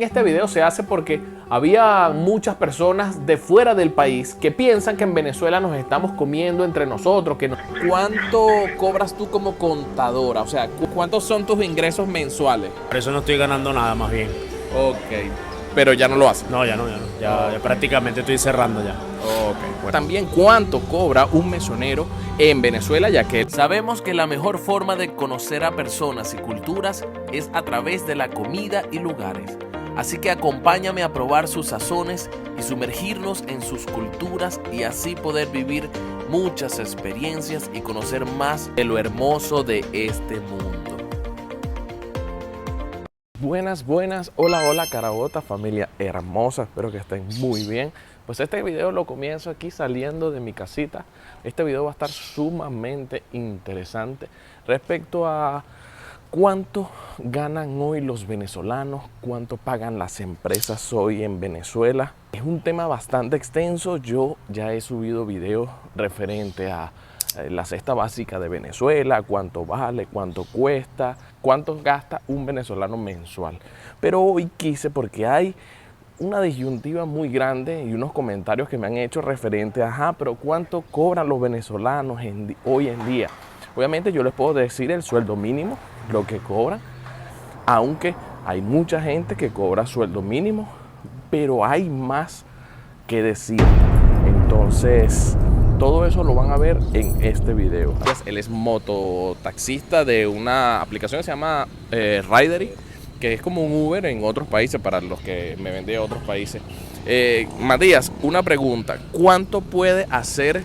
Este video se hace porque había muchas personas de fuera del país que piensan que en Venezuela nos estamos comiendo entre nosotros. ¿Cuánto cobras tú como contadora? O sea, ¿cuántos son tus ingresos mensuales? Por eso no estoy ganando nada, más bien. Ok, pero ya no lo haces. No, ya no. Ya prácticamente estoy cerrando ya. Ok, bueno. También, ¿cuánto cobra un mesonero en Venezuela? Ya que sabemos que la mejor forma de conocer a personas y culturas es a través de la comida y lugares. Así que acompáñame a probar sus sazones y sumergirnos en sus culturas y así poder vivir muchas experiencias y conocer más de lo hermoso de este mundo. Buenas, hola Carabota, familia hermosa, espero que estén muy bien. Pues este video lo comienzo aquí saliendo de mi casita. Este video va a estar sumamente interesante respecto a cuánto ganan hoy los venezolanos, cuánto pagan las empresas hoy en Venezuela. Es un tema bastante extenso. Yo ya he subido videos referente a la cesta básica de Venezuela, cuánto vale, cuánto cuesta, cuánto gasta un venezolano mensual. Pero hoy quise, porque hay una disyuntiva muy grande y unos comentarios que me han hecho referente a, pero ¿cuánto cobran los venezolanos hoy en día? Obviamente yo les puedo decir el sueldo mínimo, lo que cobran, aunque hay mucha gente que cobra sueldo mínimo, pero hay más que decir. Entonces, todo eso lo van a ver en este video. Él es mototaxista de una aplicación que se llama Ridery, que es como un Uber en otros países, para los que me ven de otros países. Matías, una pregunta. ¿Cuánto puede hacer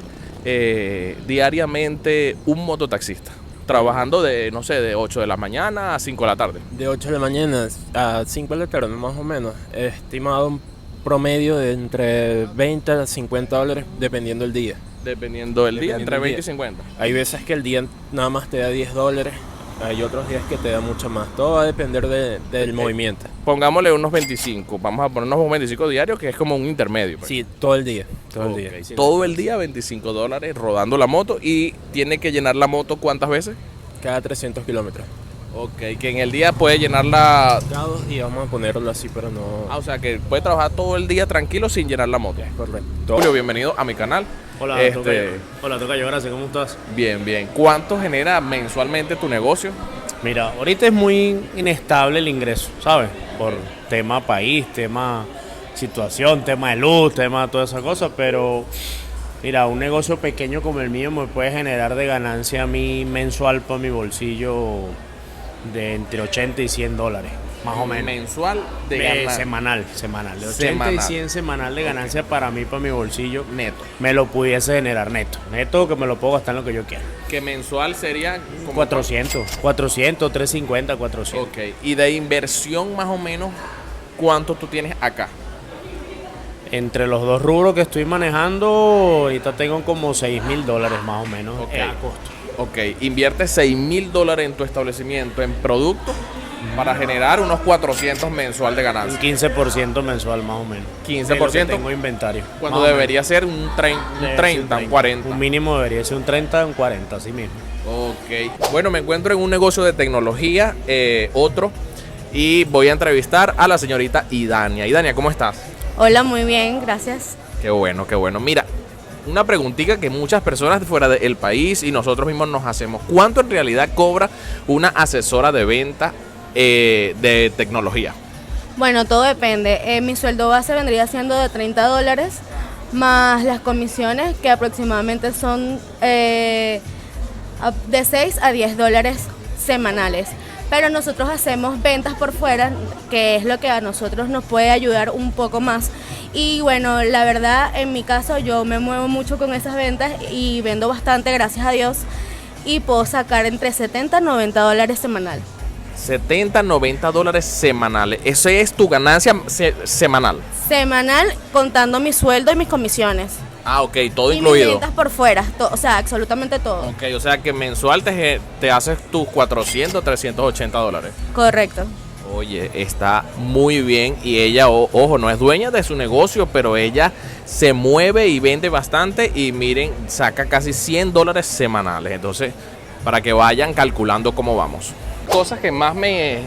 diariamente un mototaxista? Trabajando de, no sé, de 8 de la mañana a 5 de la tarde. De 8 de la mañana a 5 de la tarde, más o menos. Estimado un promedio de entre 20 a 50 dólares, dependiendo del día. Dependiendo del día, entre 20 y 50. Hay veces que el día nada más te da 10 dólares. Hay otros días que te da mucho más. Todo va a depender del movimiento. Pongámosle unos 25. Vamos a ponernos unos 25 diarios, que es como un intermedio. Pues. Sí, todo el día. Todo el día, 25 dólares rodando la moto. ¿Y tiene que llenar la moto cuántas veces? Cada 300 kilómetros. Ok, que en el día puede llenarla cada 2 días, vamos a ponerlo así, pero no. O sea que puede trabajar todo el día tranquilo sin llenar la moto. Es correcto. Julio, bienvenido a mi canal. Hola, Tocayo, gracias, ¿cómo estás? Bien. ¿Cuánto genera mensualmente tu negocio? Mira, ahorita es muy inestable el ingreso, ¿sabes? Por tema país, tema situación, tema de luz, tema de todas esas cosas, pero mira, un negocio pequeño como el mío me puede generar de ganancia a mí mensual para mi bolsillo de entre 80 y 100 dólares, más o menos. Mensual de ganancia. Semanal. De 80 y 100 semanal de ganancia para mí, para mi bolsillo. Neto. Me lo pudiese generar neto. Neto que me lo puedo gastar en lo que yo quiera. Que mensual sería como 400, 350, 400. Ok. Y de inversión más o menos, ¿cuánto tú tienes acá? Entre los dos rubros que estoy manejando, ahorita tengo como 6,000 dólares más o menos a costo. Ok, inviertes 6,000 dólares en tu establecimiento en productos para generar unos 400 mensual de ganancia. Un 15% mensual más o menos. 15%. Tengo inventario. Cuando debería ser un 30, un 40. Un mínimo debería ser un 30, un 40, así mismo. Ok. Bueno, me encuentro en un negocio de tecnología, y voy a entrevistar a la señorita Idania. Idania, ¿cómo estás? Hola, muy bien, gracias. Qué bueno. Mira, una preguntita que muchas personas de fuera del país y nosotros mismos nos hacemos. ¿Cuánto en realidad cobra una asesora de venta de tecnología? Bueno, todo depende. Mi sueldo base vendría siendo de 30 dólares, más las comisiones, que aproximadamente son de 6 a 10 dólares semanales. Pero nosotros hacemos ventas por fuera, que es lo que a nosotros nos puede ayudar un poco más. Y bueno, la verdad, en mi caso, yo me muevo mucho con esas ventas y vendo bastante, gracias a Dios. Y puedo sacar entre 70 a 90 dólares semanal. 70, 90 dólares semanales. ¿Esa es tu ganancia semanal? Semanal, contando mi sueldo y mis comisiones. Ah, ok, todo y incluido. Y ventas por fuera, o sea, absolutamente todo. Ok, o sea que mensual te haces tus 400, 380 dólares. Correcto. Oye, está muy bien. Y ella, ojo, no es dueña de su negocio, pero ella se mueve y vende bastante. Y miren, saca casi 100 dólares semanales. Entonces, para que vayan calculando cómo vamos. Cosas que más me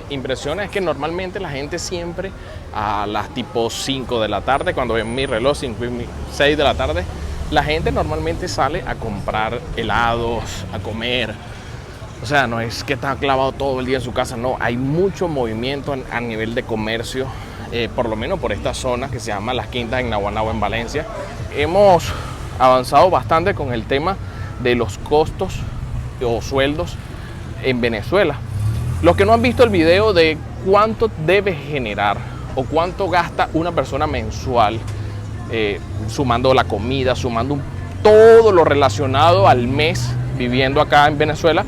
impresiona es que normalmente la gente siempre a las tipo 5 de la tarde, cuando ven mi reloj, 6 de la tarde, la gente normalmente sale a comprar helados, a comer. O sea, no es que está clavado todo el día en su casa, no. Hay mucho movimiento a nivel de comercio, por lo menos por esta zona que se llama Las Quintas en Naguanagua, en Valencia. Hemos avanzado bastante con el tema de los costos o sueldos en Venezuela. Los que no han visto el video de cuánto debe generar o cuánto gasta una persona mensual, sumando la comida, sumando todo lo relacionado al mes viviendo acá en Venezuela,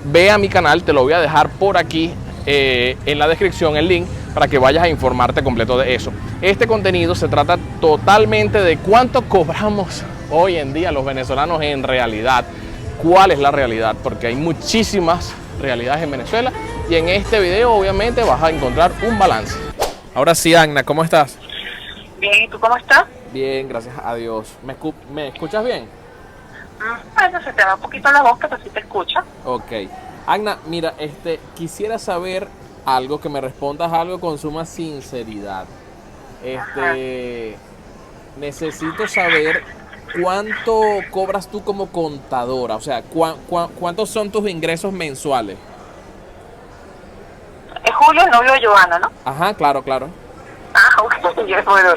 ve a mi canal, te lo voy a dejar por aquí en la descripción el link para que vayas a informarte completo de eso. Este contenido se trata totalmente de cuánto cobramos hoy en día los venezolanos en realidad. ¿Cuál es la realidad? Porque hay muchísimas realidades en Venezuela y en este video obviamente vas a encontrar un balance. Ahora sí, Agna, ¿cómo estás? Bien, ¿y tú cómo estás? Bien, gracias a Dios. ¿Me escuchas bien? Bueno, se te va un poquito la voz, pero sí te escucha. Ok. Agna, mira, quisiera saber algo, que me respondas algo con suma sinceridad. Necesito saber cuánto cobras tú como contadora, o sea, cuántos son tus ingresos mensuales. Es Julio, el novio de Joana, ¿no? Ajá, claro. Ok, bueno.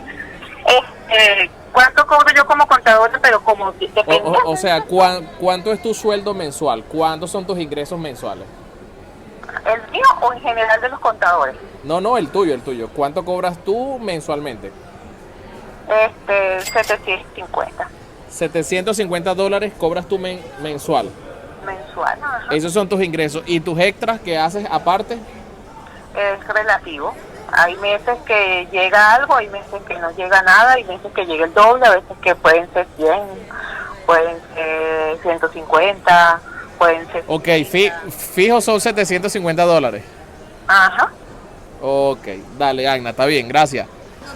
¿Cuánto cobro yo como contadora, pero como depende? O sea, ¿cuánto es tu sueldo mensual? ¿Cuántos son tus ingresos mensuales? ¿El mío o en general de los contadores? No, el tuyo. ¿Cuánto cobras tú mensualmente? 750. $750 cobras tú mensual. Mensual, ajá. Esos son tus ingresos. ¿Y tus extras que haces aparte? Es relativo. Hay meses que llega algo, hay meses que no llega nada, hay meses que llega el doble, a veces que pueden ser 100, pueden ser 150, pueden ser... Ok, fijo son $750. Ajá. Ok, dale, Agna, está bien, gracias.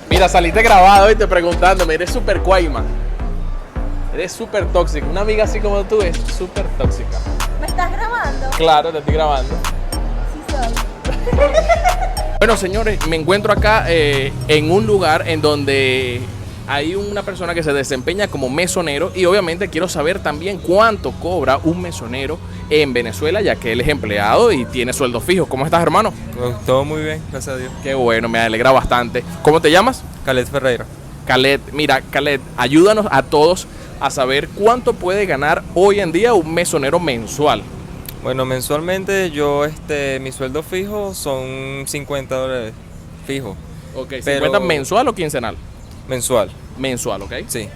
Mira, saliste grabado y te preguntándome, eres súper cuaima. Eres súper tóxica. Una amiga así como tú es súper tóxica. ¿Me estás grabando? Claro, te estoy grabando. Sí soy. Bueno, señores, me encuentro acá en un lugar en donde hay una persona que se desempeña como mesonero y obviamente quiero saber también cuánto cobra un mesonero en Venezuela, ya que él es empleado y tiene sueldo fijo. ¿Cómo estás, hermano? Todo muy bien, gracias a Dios. Qué bueno, me alegra bastante. ¿Cómo te llamas? Khaled Ferreira. Khaled, mira, Khaled, ayúdanos a todos a saber cuánto puede ganar hoy en día un mesonero mensual. Bueno, mensualmente yo, mi sueldo fijo son $50 fijo. Ok, pero ¿50 mensual o quincenal? Mensual, Mensual, ok. sí.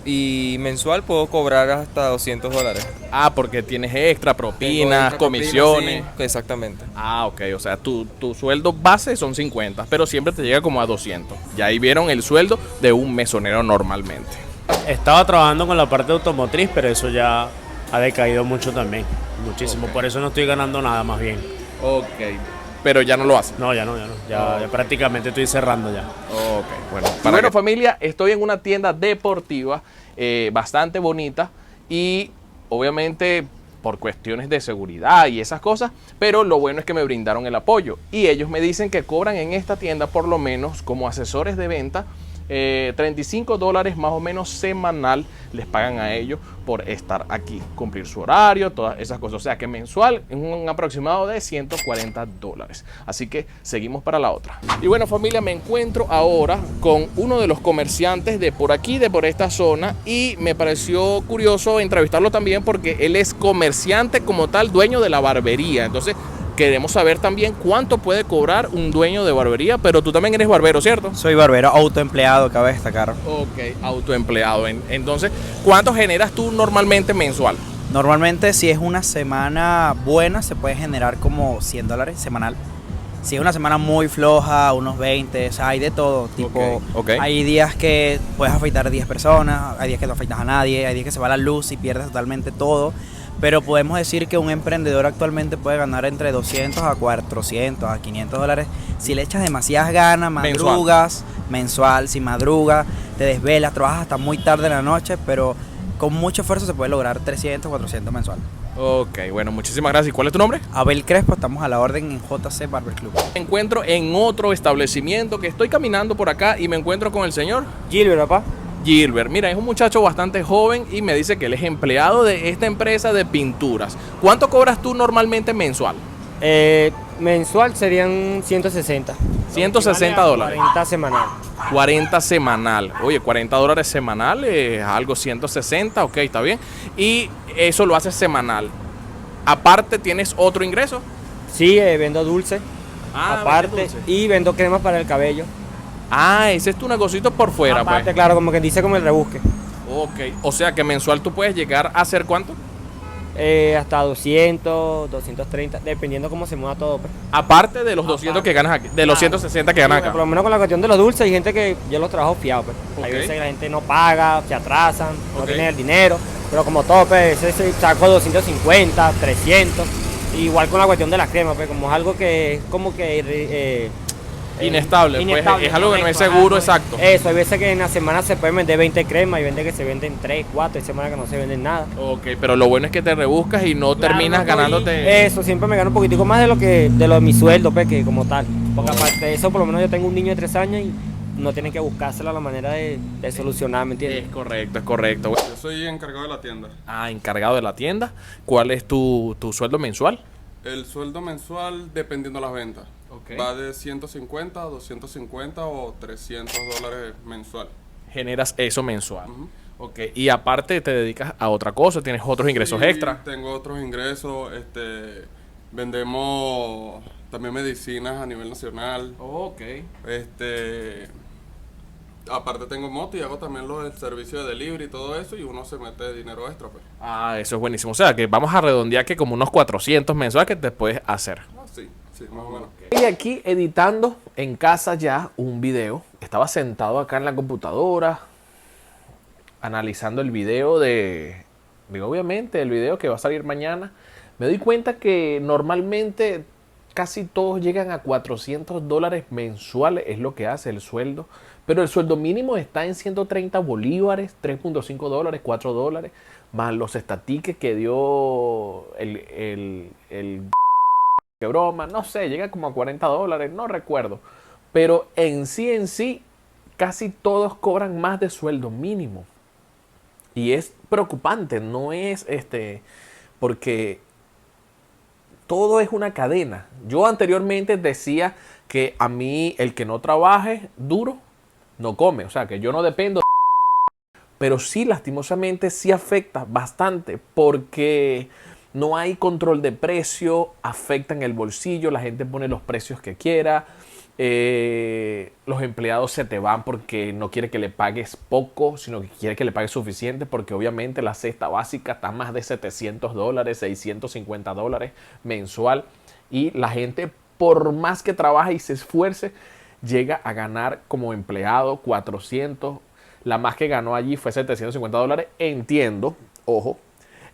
Y mensual puedo cobrar hasta $200. Ah, porque tienes extra, Tengo propinas, extra comisiones. propina, sí, exactamente. Ah, ok, o sea, tu sueldo base son 50, pero siempre te llega como a 200. Y ahí vieron el sueldo de un mesonero normalmente. Estaba trabajando con la parte automotriz, pero eso ya ha decaído mucho también. Muchísimo. Ok. Por eso no estoy ganando nada, más bien. Ok, pero ya no lo haces. No, ya no. Ya prácticamente estoy cerrando ya. Ok, bueno. Familia, estoy en una tienda deportiva bastante bonita y obviamente por cuestiones de seguridad y esas cosas, pero lo bueno es que me brindaron el apoyo y ellos me dicen que cobran en esta tienda por lo menos como asesores de venta $35 más o menos semanal les pagan a ellos por estar aquí, cumplir su horario, todas esas cosas. O sea que mensual es un aproximado de $140. Así que seguimos para la otra. Y bueno, familia, me encuentro ahora con uno de los comerciantes de por aquí, de por esta zona, y me pareció curioso entrevistarlo también porque él es comerciante como tal, dueño de la barbería. Entonces queremos saber también cuánto puede cobrar un dueño de barbería, pero tú también eres barbero, ¿cierto? Soy barbero autoempleado, cabe destacar. Ok, autoempleado. Entonces, ¿cuánto generas tú normalmente mensual? Normalmente, si es una semana buena, se puede generar como $100 semanal. Si es una semana muy floja, unos 20, o sea, hay de todo. Tipo, ok. hay días que puedes afeitar a 10 personas, hay días que no afeitas a nadie, hay días que se va la luz y pierdes totalmente todo. Pero podemos decir que un emprendedor actualmente puede ganar entre 200 a 400 a $500 si le echas demasiadas ganas, madrugas, mensual, si madrugas, te desvelas, trabajas hasta muy tarde en la noche, pero con mucho esfuerzo se puede lograr 300, 400 mensual. Ok, bueno, muchísimas gracias. ¿Y cuál es tu nombre? Abel Crespo, estamos a la orden en JC Barber Club. Me encuentro en otro establecimiento que estoy caminando por acá y me encuentro con el señor Gilbert, papá. Gilbert. Mira, es un muchacho bastante joven y me dice que él es empleado de esta empresa de pinturas. ¿Cuánto cobras tú normalmente mensual? Mensual serían 160. 160 dólares. 40 semanal. 40 semanal. Oye, 40 dólares semanal es algo 160, ok, está bien. Y eso lo haces semanal. Aparte, ¿tienes otro ingreso? Sí, vendo dulce. Aparte. ¿vendes dulce? Y vendo cremas para el cabello. Ese es tu negocito por fuera, Aparte, pues. claro, como que dice como el rebusque. Ok, o sea que mensual tú puedes llegar a hacer ¿cuánto? Hasta 200, 230, dependiendo cómo se mueva todo, pues. Aparte de los 200 que ganas aquí, de los 160 que ganas Sí, acá. por lo menos con la cuestión de los dulces, hay gente que yo los trabajo fiado, pues. Hay Ok. veces que la gente no paga, se atrasan, no Ok. tienen el dinero, pero como todo, pues, ese saco 250, 300. Igual con la cuestión de las cremas, pues, como es algo que es como que Inestable, pues, es algo que no es seguro, exacto. Eso, hay veces que en la semana se pueden vender 20 cremas y vende que se venden 3, 4, hay semanas que no se venden nada. Ok, pero lo bueno es que te rebuscas y no terminas Claro, ganándote. Eso, siempre me gano un poquitico más de lo de mi sueldo, pues, que como tal. Porque aparte de eso, por lo menos yo tengo un niño de 3 años y no tienen que buscársela la manera de solucionar, ¿me entiendes? Es correcto, es correcto. Yo soy encargado de la tienda. Encargado de la tienda. ¿Cuál es tu sueldo mensual? El sueldo mensual dependiendo de las ventas. Ok. Va de 150, 250 o 300 dólares mensual. Generas eso mensual. Ujú. Ok, y aparte te dedicas a otra cosa, tienes otros ingresos Sí, extra. Tengo otros ingresos. Vendemos también medicinas a nivel nacional. Ok. Aparte tengo moto y hago también lo del servicio de delivery y todo eso y uno se mete dinero extra, pues. Eso es buenísimo. O sea, que vamos a redondear que como unos 400 mensuales que te puedes hacer. Sí, más o menos. Y aquí editando en casa ya un video. Estaba sentado acá en la computadora analizando el video obviamente el video que va a salir mañana. Me doy cuenta que normalmente casi todos llegan a 400 dólares mensuales, es lo que hace el sueldo. Pero el sueldo mínimo está en 130 bolívares, 3.5 dólares, 4 dólares, más los estatiques que dio el que broma, no sé, llega como a 40 dólares, no recuerdo. Pero en sí, casi todos cobran más de sueldo mínimo. Y es preocupante, no es porque todo es una cadena. Yo anteriormente decía que a mí el que no trabaje duro no come, o sea que yo no dependo. Pero sí, lastimosamente, sí afecta bastante porque no hay control de precio, afecta en el bolsillo, la gente pone los precios que quiera, los empleados se te van porque no quiere que le pagues poco, sino que quiere que le pagues suficiente porque obviamente la cesta básica está más de 700 dólares, 650 dólares mensual y la gente por más que trabaje y se esfuerce llega a ganar como empleado 400. La más que ganó allí fue 750 dólares. Entiendo, ojo,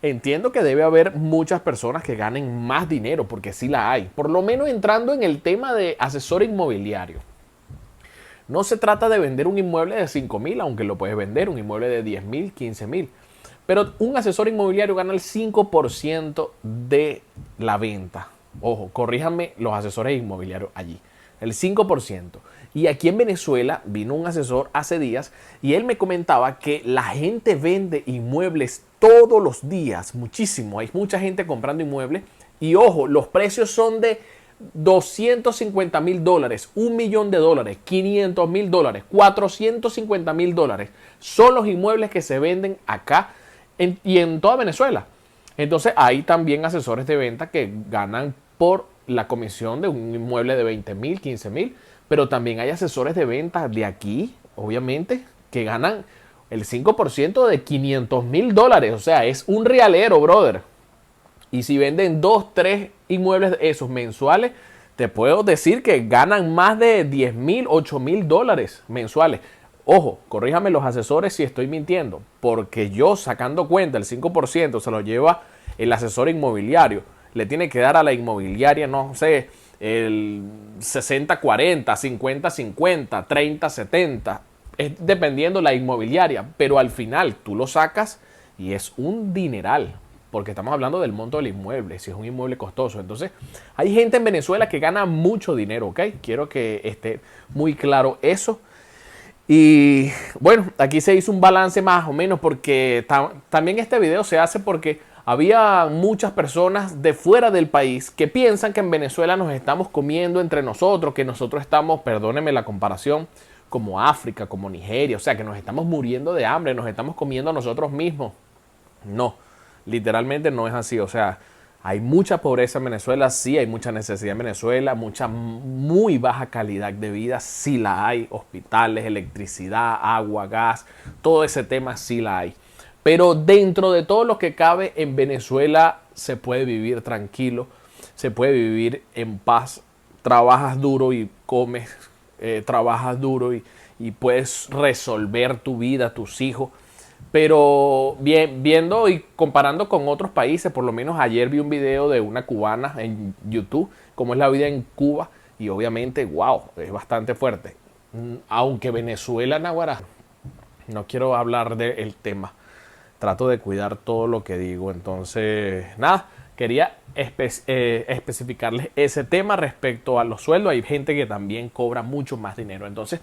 entiendo que debe haber muchas personas que ganen más dinero, porque sí la hay. Por lo menos entrando en el tema de asesor inmobiliario. No se trata de vender un inmueble de 5,000, aunque lo puedes vender, un inmueble de 10,000, 15,000. Pero un asesor inmobiliario gana el 5% de la venta. Ojo, corríjanme los asesores inmobiliarios allí. El 5%. Y aquí en Venezuela vino un asesor hace días y él me comentaba que la gente vende inmuebles todos los días, muchísimo. Hay mucha gente comprando inmuebles y ojo, los precios son de 250,000 dólares, 1 millón de dólares, 500,000 dólares, 450,000 dólares. Son los inmuebles que se venden acá y en toda Venezuela. Entonces hay también asesores de venta que ganan por la comisión de un inmueble de 20,000, 15,000. Pero también hay asesores de venta de aquí, obviamente, que ganan el 5% de 500,000 dólares. O sea, es un realero, brother. Y si venden 2, 3 inmuebles de esos mensuales, te puedo decir que ganan más de 10,000, 8,000 dólares mensuales. Ojo, corríjame los asesores si estoy mintiendo, porque yo sacando cuenta el 5% se lo lleva el asesor inmobiliario. Le tiene que dar a la inmobiliaria, no sé, el 60-40, 50-50, 30-70, es dependiendo la inmobiliaria, pero al final tú lo sacas Y es un dineral, porque estamos hablando del monto del inmueble, si es un inmueble costoso. Entonces, hay gente en Venezuela que gana mucho dinero, ¿ok? Quiero que esté muy claro eso. Y bueno, aquí se hizo un balance más o menos, porque también este video se hace porque había muchas personas de fuera del país que piensan que en Venezuela nos estamos comiendo entre nosotros, que nosotros estamos, perdónenme la comparación, como África, como Nigeria, o sea, que nos estamos muriendo de hambre, nos estamos comiendo a nosotros mismos. No, literalmente no es así. O sea, hay mucha pobreza en Venezuela, sí, hay mucha necesidad en Venezuela, muy baja calidad de vida, sí la hay. Hospitales, electricidad, agua, gas, todo ese tema sí la hay. Pero dentro de todo lo que cabe en Venezuela se puede vivir tranquilo, se puede vivir en paz. Trabajas duro y comes, trabajas duro y puedes resolver tu vida, tus hijos. Pero viendo y comparando con otros países, por lo menos ayer vi un video de una cubana en YouTube, cómo es la vida en Cuba, y obviamente, wow, es bastante fuerte. Aunque Venezuela, naguará, no quiero hablar del tema, trato de cuidar todo lo que digo. Entonces, nada, quería especificarles ese tema respecto a los sueldos. Hay gente que también cobra mucho más dinero. Entonces,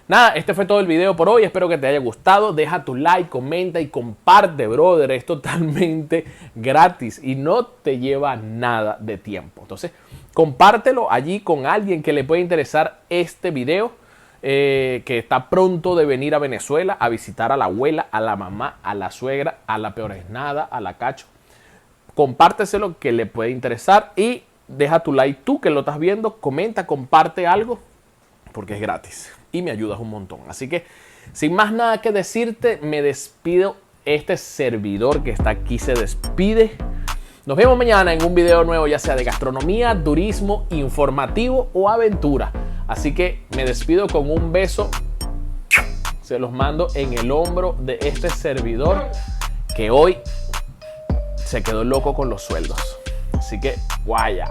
nada, este fue todo el video por hoy. Espero que te haya gustado. Deja tu like, comenta y comparte, brother. Es totalmente gratis y no te lleva nada de tiempo. Entonces, compártelo allí con alguien que le pueda interesar este video, que está pronto de venir a Venezuela a visitar a la abuela, a la mamá, a la suegra, a la peoresnada, a la cacho. Compárteselo, que le puede interesar, y deja tu like tú que lo estás viendo, comenta, comparte algo, porque es gratis y me ayudas un montón. Así que sin más nada que decirte, me despido. Este servidor que está aquí se despide. Nos vemos mañana en un video nuevo, ya sea de gastronomía, turismo, informativo o aventura. Así que me despido con un beso. Se los mando en el hombro de este servidor que hoy se quedó loco con los sueldos. Así que, guaya.